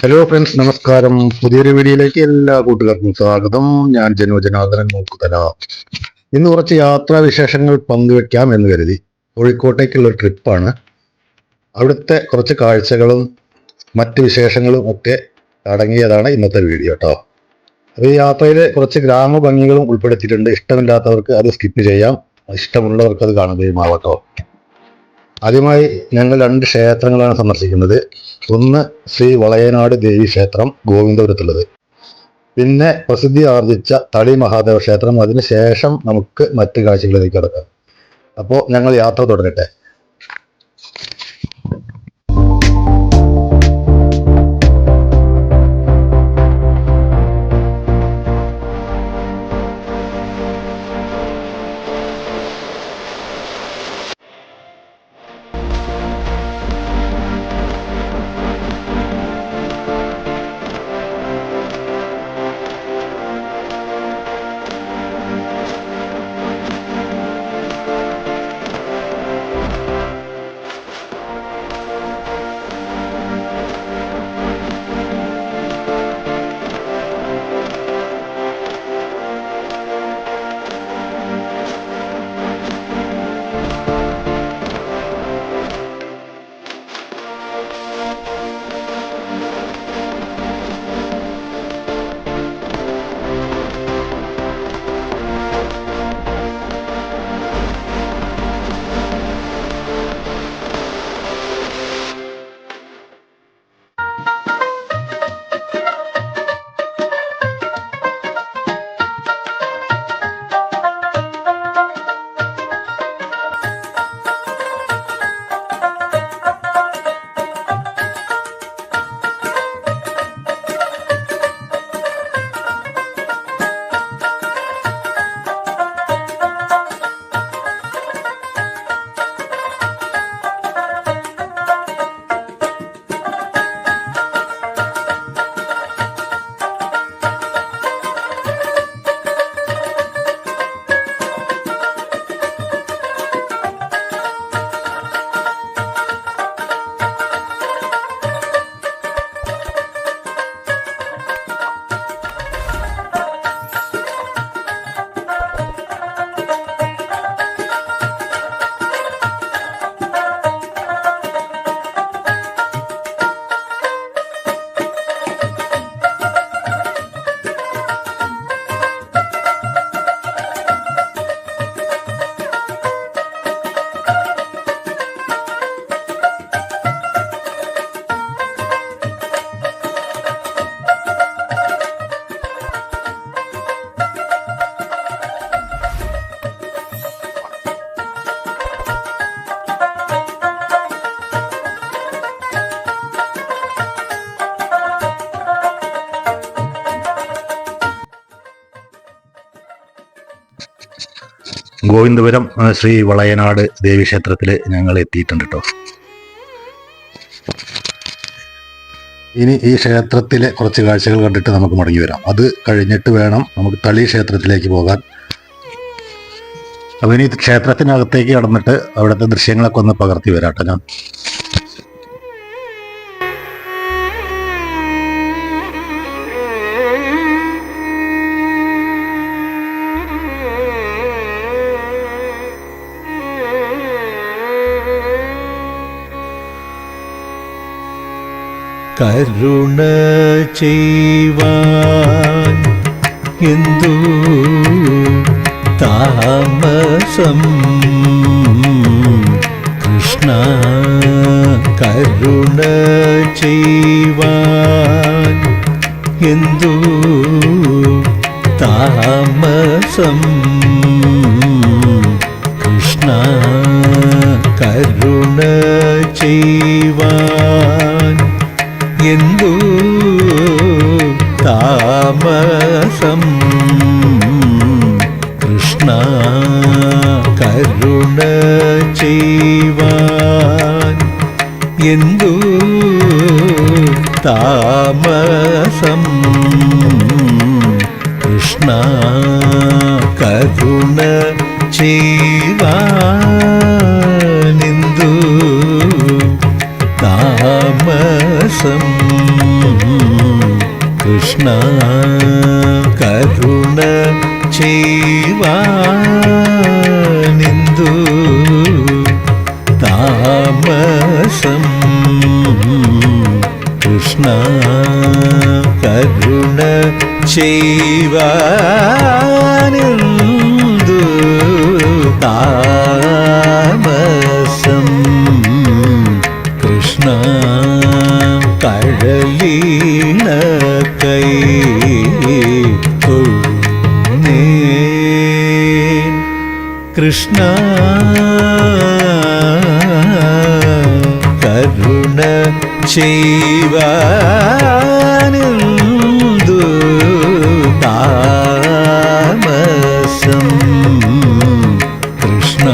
Hello friends, നമസ്കാരം. പുതിയൊരു വീഡിയോയിലേക്ക് എല്ലാ കൂട്ടുകാർക്കും സ്വാഗതം. ഞാൻ ജനാർദ്ദനൻ മൂക്കുതല. ഇന്ന് കുറച്ച് യാത്രാ വിശേഷങ്ങൾ പങ്കുവെക്കാം എന്ന് കരുതി. കോഴിക്കോട്ടേക്കുള്ള ഒരു ട്രിപ്പാണ്. അവിടുത്തെ കുറച്ച് കാഴ്ചകളും മറ്റ് വിശേഷങ്ങളും ഒക്കെ അടങ്ങിയതാണ് ഇന്നത്തെ വീഡിയോ കേട്ടോ. അപ്പോൾ ഈ യാത്രയിലെ കുറച്ച് ഗ്രാമഭംഗികളും ഉൾപ്പെടുത്തിയിട്ടുണ്ട്. ഇഷ്ടമില്ലാത്തവർക്ക് അത് സ്കിപ്പ് ചെയ്യാം, ഇഷ്ടമുള്ളവർക്ക് അത് കാണുകയും ആവട്ടോ. ആദ്യമായി ഞങ്ങൾ 2 ക്ഷേത്രങ്ങളാണ് സന്ദർശിക്കുന്നത്. ഒന്ന് ശ്രീ വളയനാട് ദേവി ക്ഷേത്രം, ഗോവിന്ദപുരത്തുള്ളത്. പിന്നെ പ്രസിദ്ധി ആർജിച്ച തളി മഹാദേവ ക്ഷേത്രം. അതിനുശേഷം നമുക്ക് മറ്റ് കാഴ്ചകളിലേക്ക് കടക്കാം. അപ്പോൾ ഞങ്ങൾ യാത്ര തുടരട്ടെ. ഗോവിന്ദപുരം ശ്രീ വളയനാട് ദേവീക്ഷേത്രത്തിൽ ഞങ്ങൾ എത്തിയിട്ടുണ്ട് കേട്ടോ. ഇനി ഈ ക്ഷേത്രത്തിലെ കുറച്ച് കാഴ്ചകൾ കണ്ടിട്ട് നമുക്ക് മടങ്ങി വരാം. അത് കഴിഞ്ഞിട്ട് വേണം നമുക്ക് തളി ക്ഷേത്രത്തിലേക്ക് പോകാൻ. അപ്പോൾ ഇനി ക്ഷേത്രത്തിനകത്തേക്ക് കടന്നിട്ട് അവിടുത്തെ ദൃശ്യങ്ങളൊക്കെ ഒന്ന് പകർത്തി വരാം കേട്ടോ ഞാൻ. കരുണ ചെയ്വാൻ എന്തു താമസം കൃഷ്ണ, കരുണ ചെയ്വാൻ എന്തു താമസം കൃഷ്ണ, കരുണ ചെയ്വാൻ എന്തു താമസം കൃഷ്ണ, കരുണ ചെയ്വാൻ എന്തു താമസം കൃഷ്ണ, കരുണ ചെയ്വാൻ എന്തു താമസം. കൃഷ്ണ കരുണ ചെയ്വാനെന്തു താമസം കൃഷ്ണ കരുണ ചെയ്വാനെന്തു താമസം കൃഷ്ണ കഴലീണ കൈ തൊഴുന്നേ കൃഷ്ണ കരുണ ചെയ്വാനെന്തു താമസം കൃഷ്ണ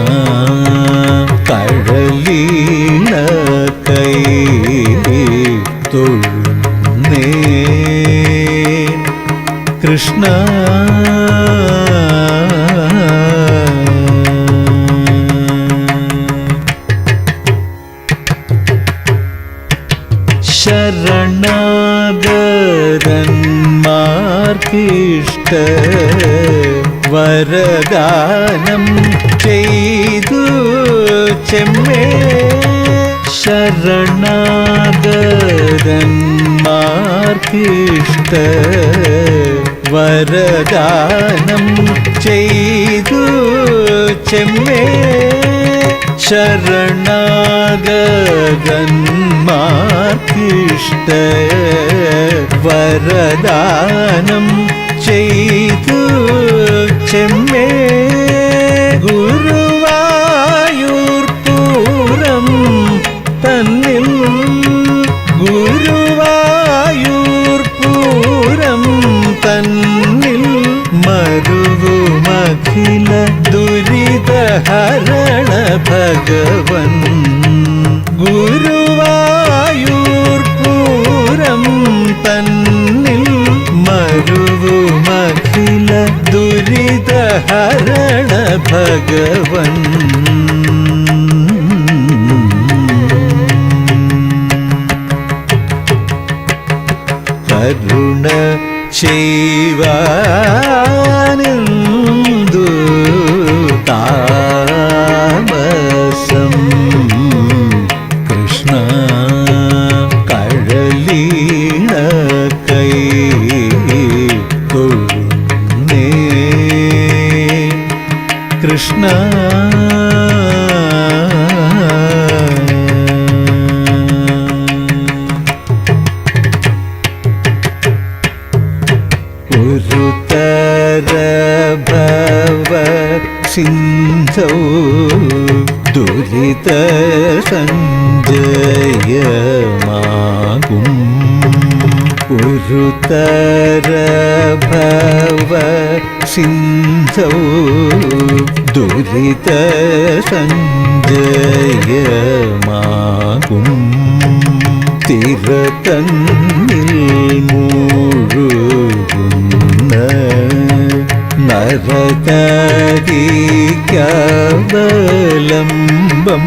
കഴലീണ കൈ തൊഴുന്നേ കൃഷ്ണ ശരണാഗതന്മാർക്കിഷ്ട വരദാനം ചെയ്തു ചെമ്മേ ശരണാഗതന്മാർക്കിഷ്ട വരദാനം ചെയ്തു ചെമ്മേ ശരണാഗതന്മാർക്കിഷ്ട വരദാനം ചെയ്തു ചെമ്മേ ഗുരുവായൂർ പൂരം തന്നിൽ ഗുരുവായൂർ പൂരം തന്നിൽ മരുവുമഖില ദുരിതഹരണ ഭഗവൻ ഗുരുവായൂർ പൂരം തന്നിൽ മരുവുമഖില ദുരിതഹരണ ഭഗവൻ കരുണ ചെയ്വാനെന്തു താമസം കൃഷ്ണ കഴലീണ കൈ തൊഴുന്നേ കൃഷ്ണ ഒരു തരഭവ സിന്ധോ ദുരിത സഞ്ജയമാകും ഒരു തരഭവ സിന്ധോ ദുരിത സഞ്ജയമാകും തിരതന്നിൽ മൂഴുകുന്ന നരകാരിക്കവലംബം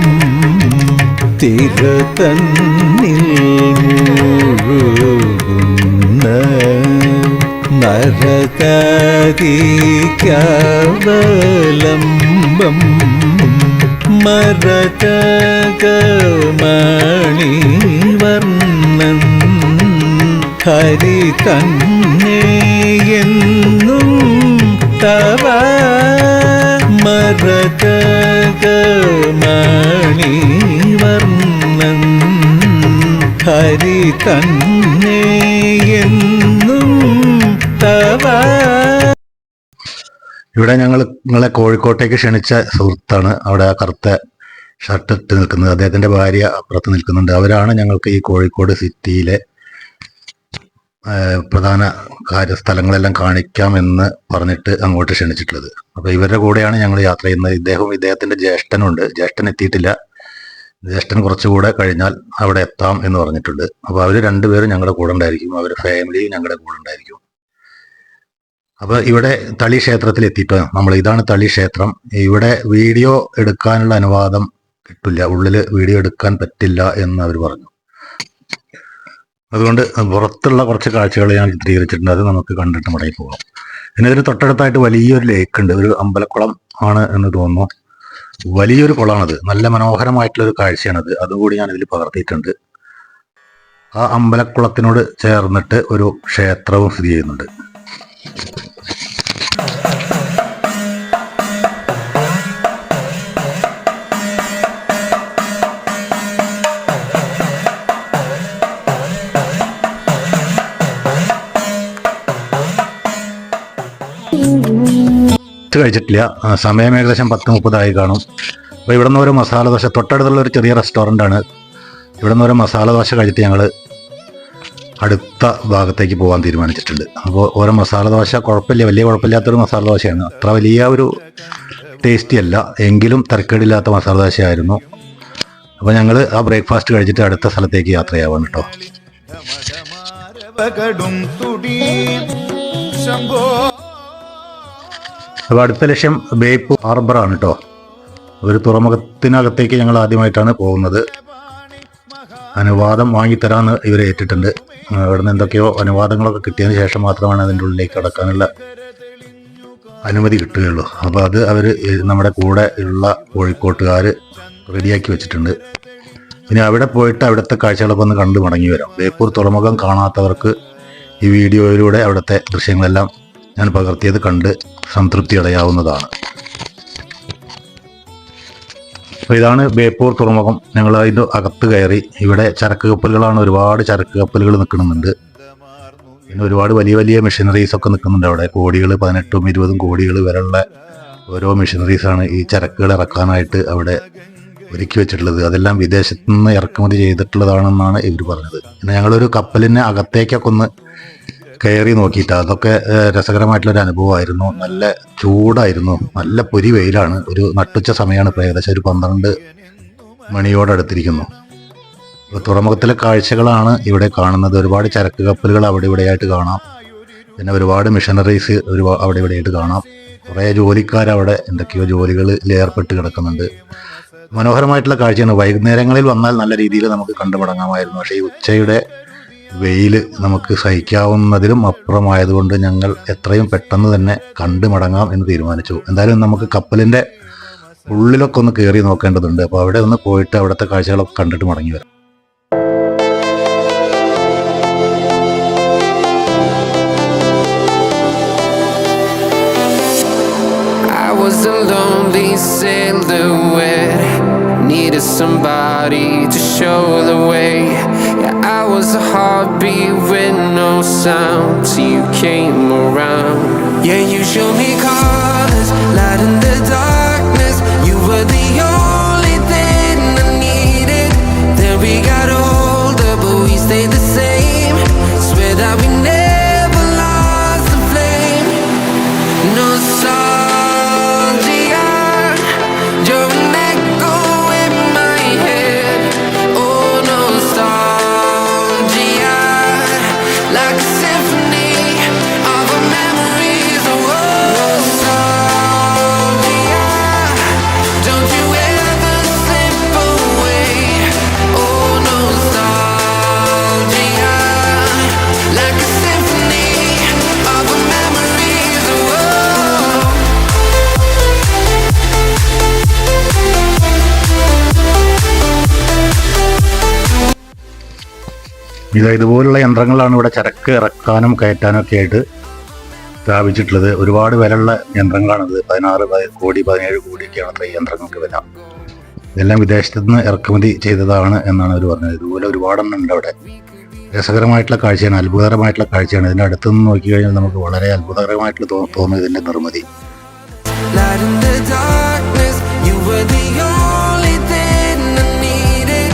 തിരതന്നിൽ മൂഴുകുന്ന നരകാരിക്കവലംബം മരതകമണിവർണ്ണൻ ഹരി തന്നെ എന്നും തവ മരതകമണിവർണ്ണൻ ഹരി തന്നെ എന്നും തവ. ഇവിടെ നിങ്ങളെ കോഴിക്കോട്ടേക്ക് ക്ഷണിച്ച സുഹൃത്താണ്. അവിടെ ആ കറുത്ത ഷർട്ട് ഇട്ട് നിൽക്കുന്നത്. അദ്ദേഹത്തിന്റെ ഭാര്യ അപ്പുറത്ത് നിൽക്കുന്നുണ്ട്. അവരാണ് ഞങ്ങൾക്ക് ഈ കോഴിക്കോട് സിറ്റിയിലെ പ്രധാന കാര്യസ്ഥലങ്ങളെല്ലാം കാണിക്കാമെന്ന് പറഞ്ഞിട്ട് അങ്ങോട്ട് ക്ഷണിച്ചിട്ടുള്ളത്. അപ്പൊ ഇവരുടെ കൂടെയാണ് ഞങ്ങൾ യാത്ര ചെയ്യുന്നത്. ഇദ്ദേഹത്തിന്റെ ജ്യേഷ്ഠനുണ്ട്. ജ്യേഷ്ഠൻ എത്തിയിട്ടില്ല. ജ്യേഷ്ഠൻ കുറച്ചുകൂടെ കഴിഞ്ഞാൽ അവിടെ എത്താം എന്ന് പറഞ്ഞിട്ടുണ്ട്. അപ്പൊ അവര് രണ്ടുപേരും ഞങ്ങളുടെ കൂടെ ഉണ്ടായിരിക്കും. അവരുടെ ഫാമിലിയും ഞങ്ങളുടെ കൂടെ ഉണ്ടായിരിക്കും. അപ്പൊ ഇവിടെ തളി ക്ഷേത്രത്തിൽ എത്തിയിട്ടോ. ഇതാണ് തളി ക്ഷേത്രം. ഇവിടെ വീഡിയോ എടുക്കാനുള്ള അനുവാദം കിട്ടില്ല. ഉള്ളില് വീഡിയോ എടുക്കാൻ പറ്റില്ല എന്ന് അവർ പറഞ്ഞു. അതുകൊണ്ട് പുറത്തുള്ള കുറച്ച് കാഴ്ചകൾ ഞാൻ ചിത്രീകരിച്ചിട്ടുണ്ട്. അത് നമുക്ക് കണ്ടിട്ട് മടങ്ങി പോകാം. പിന്നെ ഇതിന് തൊട്ടടുത്തായിട്ട് വലിയൊരു ലേക്ക് ഉണ്ട്. ഒരു അമ്പലക്കുളം ആണ് എന്ന് തോന്നുന്നു. വലിയൊരു കുളമാണത്. നല്ല മനോഹരമായിട്ടുള്ളൊരു കാഴ്ചയാണത്. അതുകൂടി ഞാൻ ഇതിൽ പകർത്തിയിട്ടുണ്ട്. ആ അമ്പലക്കുളത്തിനോട് ചേർന്നിട്ട് ഒരു ക്ഷേത്രവും സ്ഥിതി ചെയ്യുന്നുണ്ട്. കഴിച്ചിട്ടില്ല. സമയം ഏകദേശം 10:30 കാണും. അപ്പോൾ ഇവിടെ നിന്ന് ഒരു മസാല ദോശ, തൊട്ടടുത്തുള്ള ഒരു ചെറിയ റെസ്റ്റോറൻ്റാണ്. ഇവിടെ നിന്ന് ഒരു മസാല ദോശ കഴിച്ചിട്ട് ഞങ്ങൾ അടുത്ത ഭാഗത്തേക്ക് പോകാൻ തീരുമാനിച്ചിട്ടുണ്ട്. അപ്പോൾ ഓരോ മസാല ദോശ വലിയ കുഴപ്പമില്ലാത്തൊരു മസാല ദോശയാണ്. അത്ര വലിയ ഒരു ടേസ്റ്റി അല്ല, എങ്കിലും തരക്കേടില്ലാത്ത മസാല ദോശയായിരുന്നു. അപ്പോൾ ഞങ്ങൾ ആ ബ്രേക്ക്ഫാസ്റ്റ് കഴിച്ചിട്ട് അടുത്ത സ്ഥലത്തേക്ക് യാത്രയാവാണ് കേട്ടോ. അപ്പോൾ അടുത്ത ലക്ഷ്യം ബേപ്പൂർ ഹാർബറാണ് കേട്ടോ. ഒരു തുറമുഖത്തിനകത്തേക്ക് ഞങ്ങൾ ആദ്യമായിട്ടാണ് പോകുന്നത്. അനുവാദം വാങ്ങിത്തരാമെന്ന് ഇവർ ഏറ്റിട്ടുണ്ട്. ഇവിടെ നിന്ന് എന്തൊക്കെയോ അനുവാദങ്ങളൊക്കെ കിട്ടിയതിന് ശേഷം മാത്രമാണ് അതിൻ്റെ ഉള്ളിലേക്ക് കടക്കാനുള്ള അനുമതി കിട്ടുകയുള്ളൂ. അപ്പോൾ അത് അവർ നമ്മുടെ കൂടെ ഉള്ള കോഴിക്കോട്ടുകാർ റെഡിയാക്കി വെച്ചിട്ടുണ്ട്. ഇനി അവിടെ പോയിട്ട് അവിടുത്തെ കാഴ്ചകളൊക്കെ ഒന്ന് കണ്ടു മടങ്ങി വരാം. ബേപ്പൂർ തുറമുഖം കാണാത്തവർക്ക് ഈ വീഡിയോയിലൂടെ അവിടുത്തെ ദൃശ്യങ്ങളെല്ലാം ഞാൻ പകർത്തിയത് കണ്ട് സംതൃപ്തി അടയാവുന്നതാണ്. അപ്പോൾ ഇതാണ് ബേപ്പൂർ തുറമുഖം. ഞങ്ങൾ അതിൻ്റെ അകത്ത് കയറി. ഇവിടെ ചരക്ക് കപ്പലുകളാണ്, ഒരുപാട് ചരക്ക് കപ്പലുകൾ നിൽക്കുന്നുണ്ട്. പിന്നെ ഒരുപാട് വലിയ വലിയ മെഷീനറീസ് ഒക്കെ നിൽക്കുന്നുണ്ട് അവിടെ. കോടികൾ, 18ഉം 20ഉം കോടികൾ വരെയുള്ള ഓരോ മെഷീനറീസാണ് ഈ ചരക്കുകൾ ഇറക്കാനായിട്ട് അവിടെ ഒരുക്കി വെച്ചിട്ടുള്ളത്. അതെല്ലാം വിദേശത്തു നിന്ന് ഇറക്കുമതി ചെയ്തിട്ടുള്ളതാണെന്നാണ് ഇവർ പറഞ്ഞത്. പിന്നെ ഞങ്ങളൊരു കപ്പലിനെ അകത്തേക്കൊക്കെ ഒന്ന് കയറി നോക്കിയിട്ട് അതൊക്കെ രസകരമായിട്ടുള്ളൊരു അനുഭവമായിരുന്നു. നല്ല ചൂടായിരുന്നു, നല്ല പൊരി വെയിലാണ്. ഒരു നട്ടുച്ച സമയമാണ്. ഇപ്പോൾ ഏകദേശം ഒരു 12 മണിയോടടുത്തിരിക്കുന്നു. തുറമുഖത്തിലെ കാഴ്ചകളാണ് ഇവിടെ കാണുന്നത്. ഒരുപാട് ചരക്ക് കപ്പലുകൾ അവിടെ ഇവിടെയായിട്ട് കാണാം. പിന്നെ ഒരുപാട് മിഷനറീസ് അവിടെ ഇവിടെയായിട്ട് കാണാം. കുറേ ജോലിക്കാരവിടെ എന്തൊക്കെയോ ജോലികളിൽ ഏർപ്പെട്ട് കിടക്കുന്നുണ്ട്. മനോഹരമായിട്ടുള്ള കാഴ്ചയാണ്. വൈകുന്നേരങ്ങളിൽ വന്നാൽ നല്ല രീതിയിൽ നമുക്ക് കണ്ടു മടങ്ങാമായിരുന്നു. പക്ഷേ ഈ ഉച്ചയുടെ വെയിൽ നമുക്ക് സഹിക്കാവുന്നതിലും അപ്പുറമായതുകൊണ്ട് ഞങ്ങൾ എത്രയും പെട്ടെന്ന് തന്നെ കണ്ടു മടങ്ങാം എന്ന് തീരുമാനിച്ചു. എന്തായാലും നമുക്ക് കപ്പലിൻ്റെ ഉള്ളിലൊക്കെ ഒന്ന് കയറി നോക്കേണ്ടതുണ്ട്. അപ്പോൾ അവിടെ ഒന്ന് പോയിട്ട് അവിടുത്തെ കാഴ്ചകളൊക്കെ കണ്ടിട്ട് മടങ്ങി വരാം. Needed somebody to show the way. Yeah, I was a heartbeat with no sound till you came around. Yeah, you showed me colors, light in the darkness. You were the only thing I needed. Then we got older, but we stayed the same. Swear that we never lost the flame. Nostalgia, you're an echo in my head. Oh, nostalgia, like a symphony of our memories. Oh, nostalgia, don't you ever slip away. Oh, nostalgia, like a symphony of our memories. Oh. ഇതുപോലുള്ള യന്ത്രങ്ങളാണ് ഇവിടെ ചരക്ക് ഇറക്കാനും കയറ്റാനും ഒക്കെ ആയിട്ട് സ്ഥാപിച്ചിട്ടുള്ളത്. ഒരുപാട് വിലയുള്ള യന്ത്രങ്ങളാണിത്. 16 കോടി 17 കോടിയൊക്കെയാണ് അത്ര ഈ യന്ത്രങ്ങൾക്ക് വില. ഇതെല്ലാം വിദേശത്തു നിന്ന് ഇറക്കുമതി ചെയ്തതാണ് എന്നാണ് അവർ പറഞ്ഞത്. ഇതുപോലെ ഒരുപാടെണ്ണം ഉണ്ട് അവിടെ. രസകരമായിട്ടുള്ള കാഴ്ചയാണ്, അത്ഭുതകരമായിട്ടുള്ള കാഴ്ചയാണ്. ഇതിൻ്റെ അടുത്ത് നിന്ന് നോക്കിക്കഴിഞ്ഞാൽ നമുക്ക് വളരെ അത്ഭുതകരമായിട്ട് തോന്നും ഇതിൻ്റെ നിർമ്മിതി. Light in the darkness, you were the only thing I needed.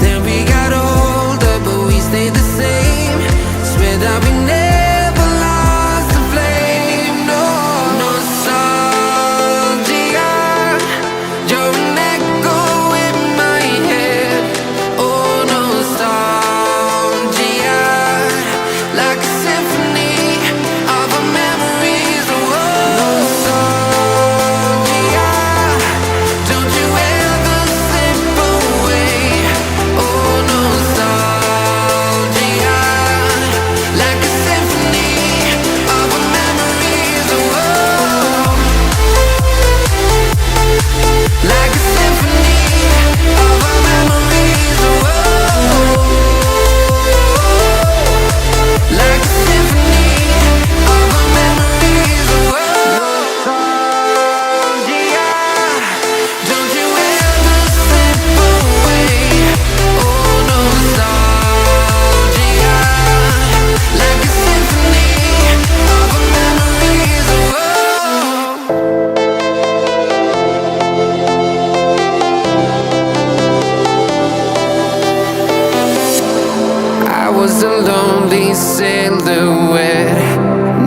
Then we got older, but we stayed the same. Swear that we never lost the flame. No, nostalgia, you're an echo in my head. Oh, nostalgia, like a symphony of our memories. Oh, nostalgia, don't you was a lonely silhouette.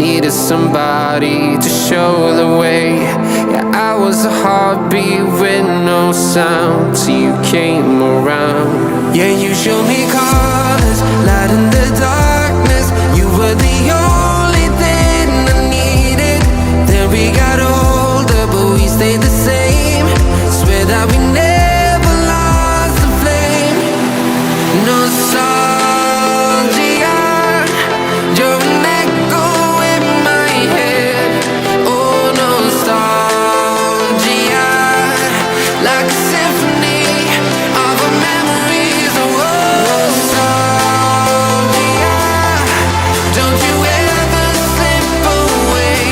Needed somebody to show the way. Yeah, I was a heartbeat with no sound till you came around. Yeah, you showed me colors, light in the darkness. You were the only thing I needed. Then we got older, but we stayed the same. Swear that we never lost the flame. Nostalgia, you're an echo in my head. Oh, nostalgia, like a symphony of our memories. Oh, nostalgia, don't you ever slip away.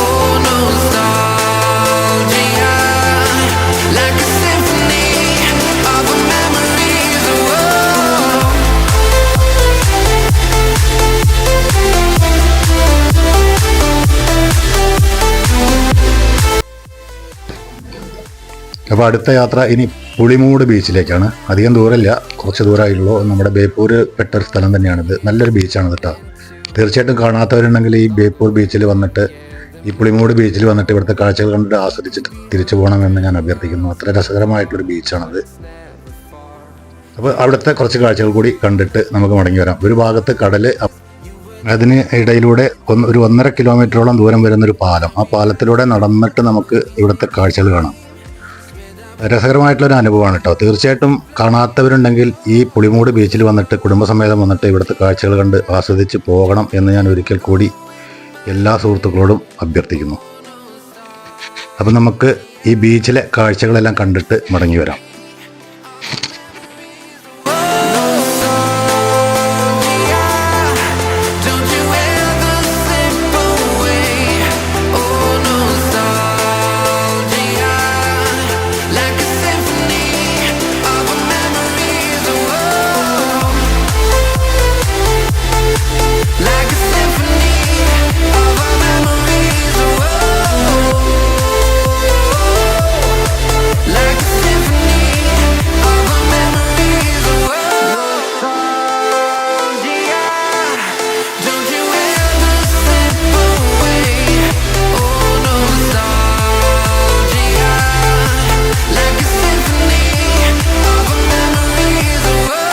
Oh, nostalgia, like a symphony of our memories. Oh. അപ്പോൾ അടുത്ത യാത്ര ഇനി പുളിമൂട് ബീച്ചിലേക്കാണ്. അധികം ദൂരമില്ല, കുറച്ച് ദൂരമായുള്ളൂ. നമ്മുടെ ബേപ്പൂർ പെട്ട ഒരു സ്ഥലം തന്നെയാണിത്. നല്ലൊരു ബീച്ചാണ് കേട്ടോ. തീർച്ചയായിട്ടും കാണാത്തവരുണ്ടെങ്കിൽ ഈ ബേപ്പൂർ ബീച്ചിൽ വന്നിട്ട്, ഈ പുളിമൂട് ബീച്ചിൽ വന്നിട്ട് ഇവിടുത്തെ കാഴ്ചകൾ കണ്ടിട്ട് ആസ്വദിച്ചിട്ട് തിരിച്ചു പോകണമെന്ന് ഞാൻ അഭ്യർത്ഥിക്കുന്നു. അത്ര രസകരമായിട്ടൊരു ബീച്ചാണത്. അപ്പോൾ അവിടുത്തെ കുറച്ച് കാഴ്ചകൾ കൂടി കണ്ടിട്ട് നമുക്ക് മടങ്ങി വരാം. ഒരു ഭാഗത്ത് കടൽ, അതിന് ഇടയിലൂടെ ഒരു 1.5 കിലോമീറ്ററോളം ദൂരം വരുന്നൊരു പാലം. ആ പാലത്തിലൂടെ നടന്നിട്ട് നമുക്ക് ഇവിടുത്തെ കാഴ്ചകൾ കാണാം. രസകരമായിട്ടുള്ളൊരു അനുഭവമാണ് കേട്ടോ. തീർച്ചയായിട്ടും കാണാത്തവരുണ്ടെങ്കിൽ ഈ പുളിമൂട് ബീച്ചിൽ വന്നിട്ട് കുടുംബസമേതം വന്നിട്ട് ഇവിടുത്തെ കാഴ്ചകൾ കണ്ട് ആസ്വദിച്ച് പോകണം എന്ന് ഞാൻ ഒരിക്കൽ കൂടി എല്ലാ സുഹൃത്തുക്കളോടും അഭ്യർത്ഥിക്കുന്നു. അപ്പം നമുക്ക് ഈ ബീച്ചിലെ കാഴ്ചകളെല്ലാം കണ്ടിട്ട് മടങ്ങി വരാം. Don't you ever slip away. Oh, nostalgia, like a symphony of our memories. Oh, like a symphony of our memories. Oh, like a symphony of our memories. Oh, nostalgia, don't you ever slip away. Oh, nostalgia, like a symphony of our memories. Oh.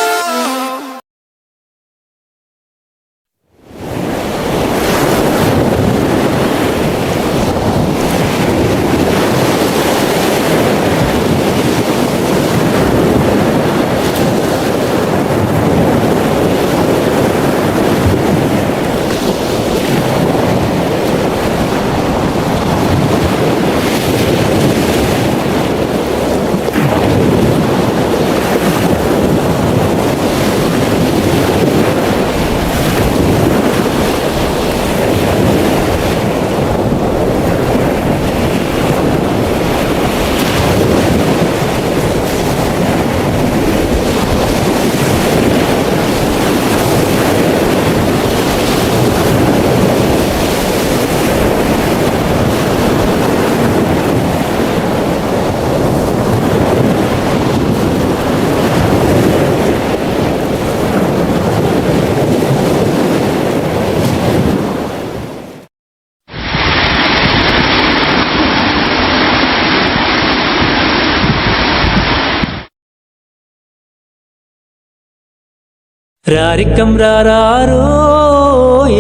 രാരിക്കം രാരാരോ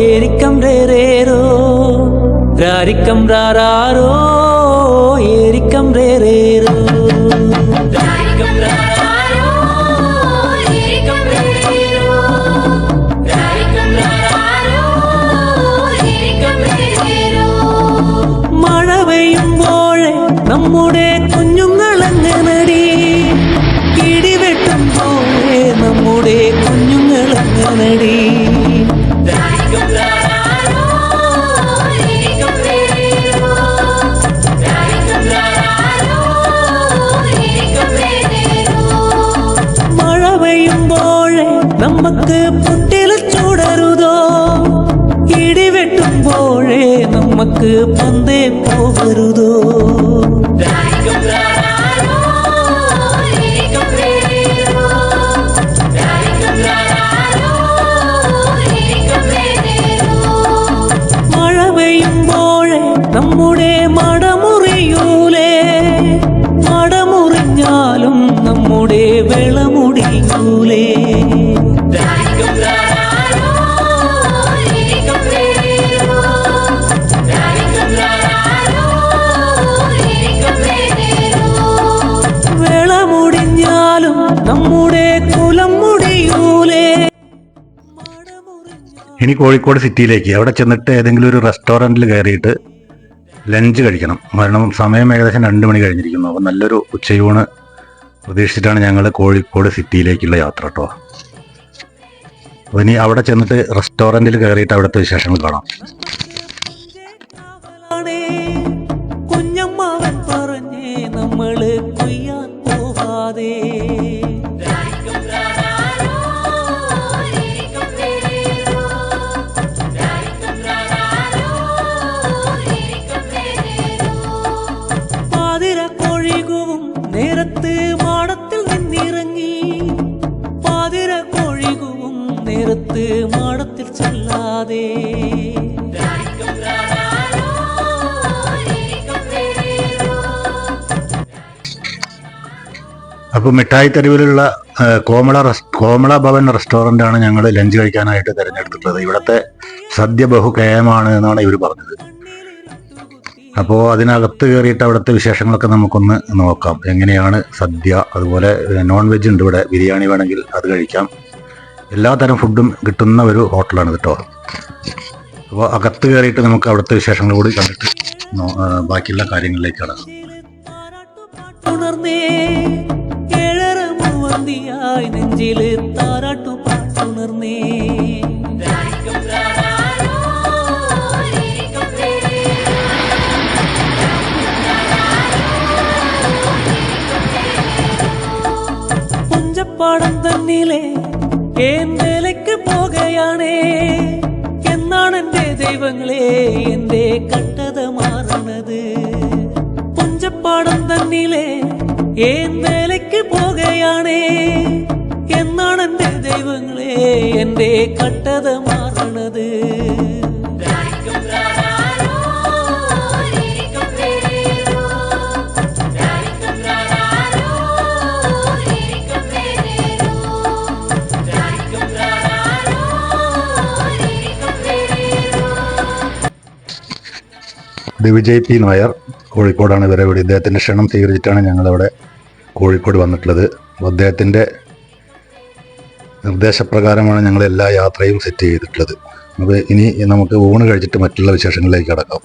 ഏരിക്കം രേരേരോ, രാരിക്കം രാരാരോ ഏരിക്കം രേരേരോ, രാരിക്കം രാരാരോ ഏരിക്കം രേരേരോ, രാരിക്കം രാരാരോ ഏരിക്കം രേരേരോ. മഴ പെയ്യുമ്പോഴേ നമ്മുടെ കുഞ്ഞുങ്ങളെങ്ങനടി, ഇടിവെട്ടുമ്പോഴേ നമ്മുടെ കുഞ്ഞുങ്ങളെങ്ങനടി. മഴ പെയ്യുമ്പോഴേ നമുക്ക് പുട്ടിൽ ചൂടരുതോ, ഇടിവെട്ടുമ്പോഴേ നമുക്ക് പന്തേ പോകരുതോ. നമ്മുടെ മടമുറിയൂലേ, മടമുറിഞ്ഞാലും നമ്മുടെ വിളമുടിയൂലേ. വിളമുടിഞ്ഞാലും നമ്മുടെ കുലം മുടിയൂലേ. ഇനി കോഴിക്കോട് സിറ്റിയിലേക്ക് അവിടെ ചെന്നിട്ട് ഏതെങ്കിലും ഒരു റെസ്റ്റോറൻറ്റിൽ കയറിയിട്ട് ലഞ്ച് കഴിക്കണം. കാരണം സമയം ഏകദേശം 2 മണി കഴിഞ്ഞിരിക്കുന്നു. അപ്പോൾ നല്ലൊരു ഉച്ചയൂണ് പ്രതീക്ഷിച്ചിട്ടാണ് ഞങ്ങൾ കോഴിക്കോട് സിറ്റിയിലേക്കുള്ള യാത്ര കേട്ടോ. അപ്പോൾ ഇനി അവിടെ ചെന്നിട്ട് റെസ്റ്റോറൻറ്റിൽ കയറിയിട്ട് അവിടുത്തെ വിശേഷങ്ങൾ കാണാം. കുഞ്ഞമ്മാവൻ പറഞ്ഞേ നമ്മള് കൊയ്യാൻ പോവാതെ. പാതിര കോഴികൂവും നേരത്ത് മാടത്തിൽ നിന്നിറങ്ങി, പാതിര കോഴികൂവും നേരത്ത് മാടത്തിൽ ചെല്ലാതെ. അപ്പോൾ മിഠായി തെരുവിലുള്ള കോമള ഭവൻ റെസ്റ്റോറൻ്റാണ് ഞങ്ങൾ ലഞ്ച് കഴിക്കാനായിട്ട് തിരഞ്ഞെടുത്തിട്ടുള്ളത്. ഇവിടുത്തെ സദ്യ ബഹുകേമാണ് എന്നാണ് ഇവർ പറഞ്ഞത്. അപ്പോൾ അതിനകത്ത് കയറിയിട്ട് അവിടുത്തെ വിശേഷങ്ങളൊക്കെ നമുക്കൊന്ന് നോക്കാം. എങ്ങനെയാണ് സദ്യ, അതുപോലെ നോൺ വെജ് ഉണ്ട് ഇവിടെ, ബിരിയാണി വേണമെങ്കിൽ അത് കഴിക്കാം. എല്ലാ തരം ഫുഡും കിട്ടുന്ന ഒരു ഹോട്ടലാണ് കേട്ടോ. അപ്പോൾ അകത്ത് കയറിയിട്ട് നമുക്ക് അവിടുത്തെ വിശേഷങ്ങൾ കൂടി കണ്ടിട്ട് ബാക്കിയുള്ള കാര്യങ്ങളിലേക്ക് കടക്കാം. നെഞ്ചില് താരാട്ടു പാട്ടുണർന്നേ. പുഞ്ചപ്പാടം തന്നിലെ ഏന്തേലേക്ക് പോകുകയാണേ. എന്നാണ് എന്റെ ദൈവങ്ങളെ എന്റെ കട്ടത മാറണത്. പുഞ്ചപ്പാടം തന്നിലെ ഏന്തേലേക്ക് പോകുകയാണേ. എന്നാണ് എന്റെ ദൈവങ്ങളെ എന്റെ കട്ടത മാറണത്. വിജയ് പി നായർ കോഴിക്കോടാണ് ഇവരെ ഇവിടെ. ഇദ്ദേഹത്തിൻ്റെ ക്ഷണം സ്വീകരിച്ചിട്ടാണ് ഞങ്ങളവിടെ കോഴിക്കോട് വന്നിട്ടുള്ളത്. അപ്പോൾ അദ്ദേഹത്തിൻ്റെ നിർദ്ദേശപ്രകാരമാണ് ഞങ്ങൾ എല്ലാ യാത്രയും സെറ്റ് ചെയ്തിട്ടുള്ളത്. അപ്പോൾ ഇനി നമുക്ക് ഊണ് കഴിച്ചിട്ട് മറ്റുള്ള വിശേഷങ്ങളിലേക്ക് കടക്കാം.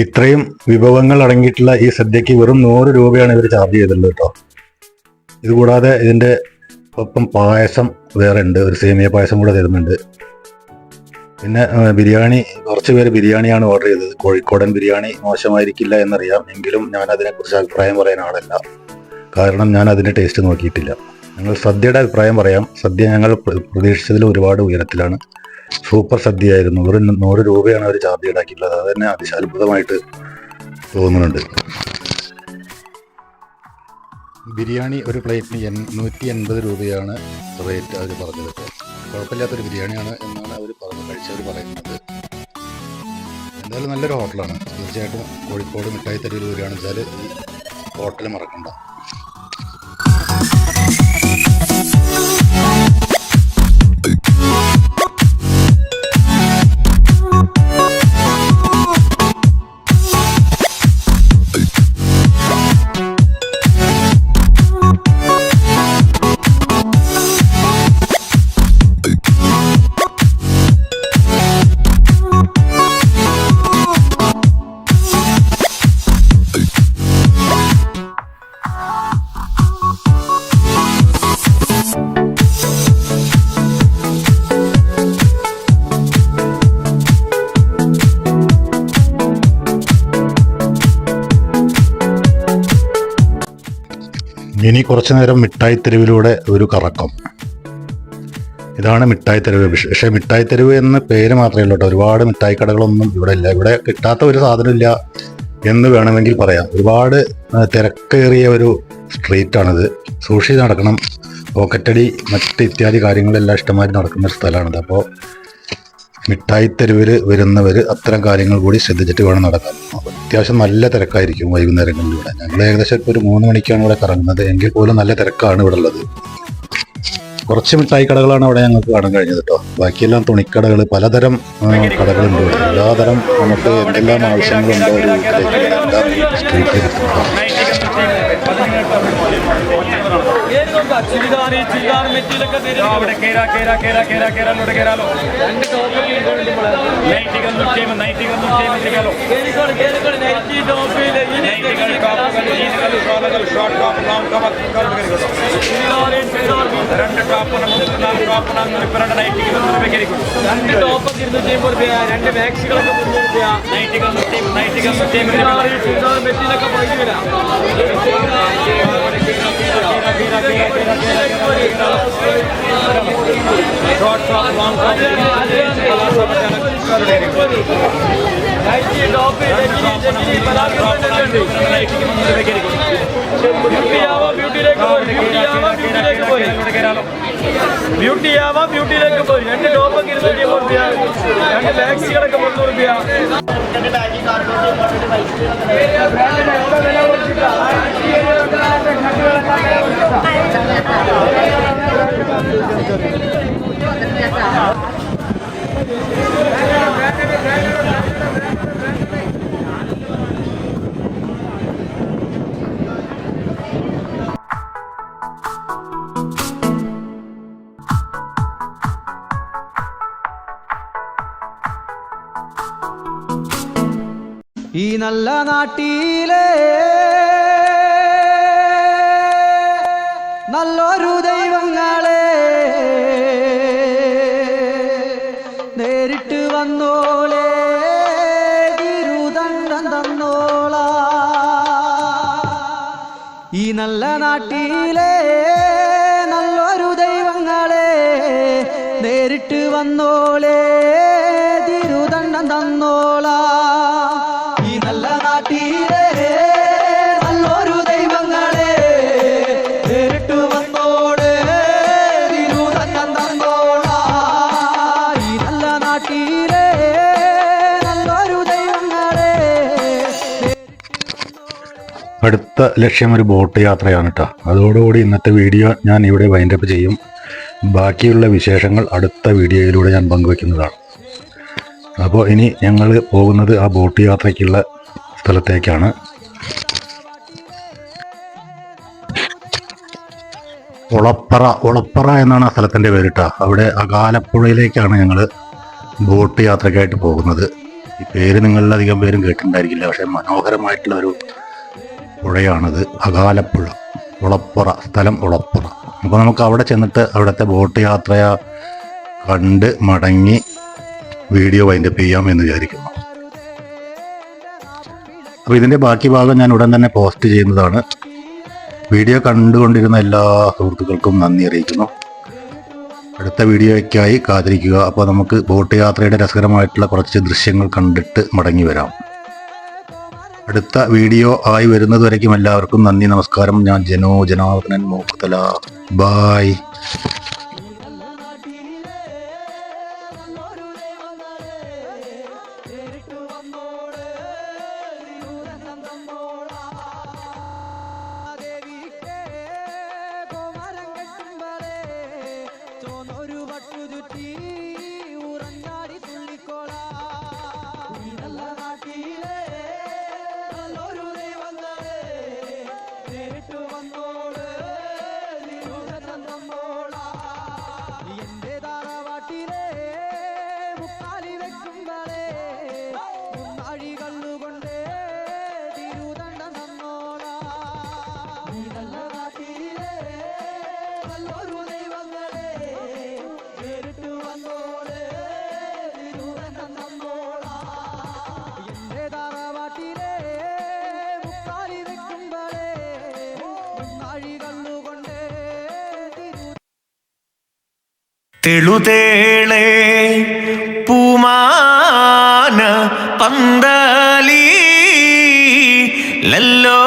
ഇത്രയും വിഭവങ്ങൾ അടങ്ങിയിട്ടുള്ള ഈ സദ്യക്ക് വെറും 100 രൂപയാണ് ഇവർ ചാർജ് ചെയ്തിട്ടുള്ളത് കേട്ടോ. ഇതുകൂടാതെ ഇതിൻ്റെ ഒപ്പം പായസം വേറെ ഉണ്ട്, ഒരു സേമിയ പായസം കൂടെ തരുന്നുണ്ട്. പിന്നെ ബിരിയാണി, കുറച്ച് പേര് ബിരിയാണിയാണ് ഓർഡർ ചെയ്തത്. കോഴിക്കോടൻ ബിരിയാണി മോശമായിരിക്കില്ല എന്നറിയാം, എങ്കിലും ഞാൻ അതിനെക്കുറിച്ച് അഭിപ്രായം പറയാൻ ആളല്ല. കാരണം ഞാൻ അതിൻ്റെ ടേസ്റ്റ് നോക്കിയിട്ടില്ല. ഞങ്ങൾ സദ്യയുടെ അഭിപ്രായം പറയാം. സദ്യ ഞങ്ങൾ പ്രതീക്ഷിച്ചതിൽ ഒരുപാട് ഉയരത്തിലാണ്. സൂപ്പർ സദ്യയായിരുന്നു. ഒരു 100 രൂപയാണ് അവർ ചാർജ് ഈടാക്കിയിട്ടുള്ളത്. അത് തന്നെ അതിശാത്ഭുതമായിട്ട് തോന്നുന്നുണ്ട്. ബിരിയാണി ഒരു പ്ലേറ്റിന് 180 രൂപയാണ് റേറ്റ് അവർ പറഞ്ഞത്. കുഴപ്പമില്ലാത്തൊരു ബിരിയാണിയാണ് എന്നാണ് അവർ കഴിച്ചവർ പറയുന്നത്. എന്തായാലും നല്ലൊരു ഹോട്ടലാണ്. തീർച്ചയായിട്ടും കോഴിക്കോട് മിഠായി തെരുവിൽ വരികയാണെന്ന് വെച്ചാൽ ഈ ഹോട്ടൽ മറക്കണ്ട. ഇനി കുറച്ചു നേരം മിഠായി തെരുവിലൂടെ ഒരു കറക്കം. ഇതാണ് മിഠായി തെരുവ്. പക്ഷേ മിഠായി തെരുവ് എന്ന പേര് മാത്രമേ ഉള്ളൂ കേട്ടോ. ഒരുപാട് മിഠായി കടകളൊന്നും ഇവിടെ ഇല്ല. ഇവിടെ കിട്ടാത്ത ഒരു സാധനമില്ല എന്ന് വേണമെങ്കിൽ പറയാം. ഒരുപാട് തിരക്കേറിയ ഒരു സ്ട്രീറ്റാണിത്. സൂക്ഷിച്ച് നടക്കണം. പോക്കറ്റടി മറ്റ് ഇത്യാദി കാര്യങ്ങളെല്ലാം ഇഷ്ടമായി നടക്കുന്ന ഒരു സ്ഥലമാണിത്. അപ്പോൾ മിഠായി തെരുവിൽ വരുന്നവർ അത്തരം കാര്യങ്ങൾ കൂടി ശ്രദ്ധിച്ചിട്ട് വേണം നടക്കാൻ. അത്യാവശ്യം നല്ല തിരക്കായിരിക്കും വൈകുന്നേരങ്ങളിൽ ഇവിടെ. ഞങ്ങൾ ഏകദേശം ഇപ്പോൾ ഒരു 3 മണിക്കാണ് ഇവിടെ കറങ്ങുന്നത്. എങ്കിൽ പോലും നല്ല തിരക്കാണ് ഇവിടെ ഉള്ളത്. കുറച്ച് മിഠായി കടകളാണ് അവിടെ ഞങ്ങൾക്ക് കാണാൻ കഴിഞ്ഞത് കേട്ടോ. ബാക്കിയെല്ലാം തുണിക്കടകൾ, പലതരം കടകളുണ്ട് ഇവിടെ. എല്ലാതരം നമുക്ക് എന്തെല്ലാം ആവശ്യങ്ങളുണ്ടോ ഒരു വീട്ടിലേക്ക് എല്ലാം സ്ട്രീറ്റിൽ കിട്ടുന്നതാണ്. ബ്യൂട്ടി ആവാം, ബ്യൂട്ടിയിലേക്ക് പോയി 2 ടോപ്പൊക്കെ 250 രൂപ, 2 മാക്സികളൊക്കെ 300 രൂപ. ഈ നല്ല നാട്ടിലെ നല്ലൊരു ദൈവങ്ങളെ നേരിട്ട് വന്നോളെ തിരുദണ്ഡം തന്നോളാ. ഈ നല്ല നാട്ടിലെ നല്ലൊരു ദൈവങ്ങളെ നേരിട്ട് വന്നോളെ തിരുദണ്ഡം തന്നോളാ. നല്ല നാട്ടിലെ നല്ലൊരു ദൈവങ്ങളെ നേരിട്ട് വന്നോളെ തിരുദണ്ഡം തന്നോളാ. ഈ നല്ല നാട്ടിലെ നല്ലൊരു ദൈവങ്ങളെ. അടുത്ത ലക്ഷ്യം ഒരു ബോട്ട് യാത്രയാണ് കേട്ടോ. അതോടുകൂടി ഇന്നത്തെ വീഡിയോ ഞാൻ ഇവിടെ വൈൻഡപ്പ് ചെയ്യും. ബാക്കിയുള്ള വിശേഷങ്ങൾ അടുത്ത വീഡിയോയിലൂടെ ഞാൻ പങ്കുവെക്കുന്നതാണ്. അപ്പോൾ ഇനി ഞങ്ങൾ പോകുന്നത് ആ ബോട്ട് യാത്രയ്ക്കുള്ള സ്ഥലത്തേക്കാണ്. ഒളപ്പറ എന്നാണ് ആ സ്ഥലത്തിൻ്റെ പേരിട്ടാ. അവിടെ അകാലപ്പുഴയിലേക്കാണ് ഞങ്ങൾ ബോട്ട് യാത്രയ്ക്കായിട്ട് പോകുന്നത്. ഈ പേര് നിങ്ങളിലധികം പേരും കേട്ടിട്ടുണ്ടായിരിക്കില്ല, പക്ഷേ മനോഹരമായിട്ടുള്ള ഒരു പുഴയാണിത്. അകാലപ്പുഴ, ഒളപ്പുറ, സ്ഥലം ഒളപ്പുറ. അപ്പോൾ നമുക്ക് അവിടെ ചെന്നിട്ട് അവിടുത്തെ ബോട്ട് യാത്ര കണ്ട് മടങ്ങി വീഡിയോ വൈൻഡപ്പ് ചെയ്യാം എന്ന് വിചാരിക്കുന്നു. അപ്പോൾ ഇതിൻ്റെ ബാക്കി ഭാഗം ഞാൻ ഉടൻ തന്നെ പോസ്റ്റ് ചെയ്യുന്നതാണ്. വീഡിയോ കണ്ടുകൊണ്ടിരുന്ന എല്ലാ സുഹൃത്തുക്കൾക്കും നന്ദി അറിയിക്കുന്നു. അടുത്ത വീഡിയോയ്ക്കായി കാത്തിരിക്കുക. അപ്പോൾ നമുക്ക് ബോട്ട് യാത്രയുടെ രസകരമായിട്ടുള്ള കുറച്ച് ദൃശ്യങ്ങൾ കണ്ടിട്ട് മടങ്ങി വരാം. അടുത്ത വീഡിയോ ആയി വരുന്നതുവരേക്കും എല്ലാവർക്കും നന്ദി, നമസ്കാരം. ഞാൻ ജനാർദ്ദനൻ മൂക്കുതല. ബായ്. തെളുതേളെ പൂമാന പന്തലി ലല്ലോ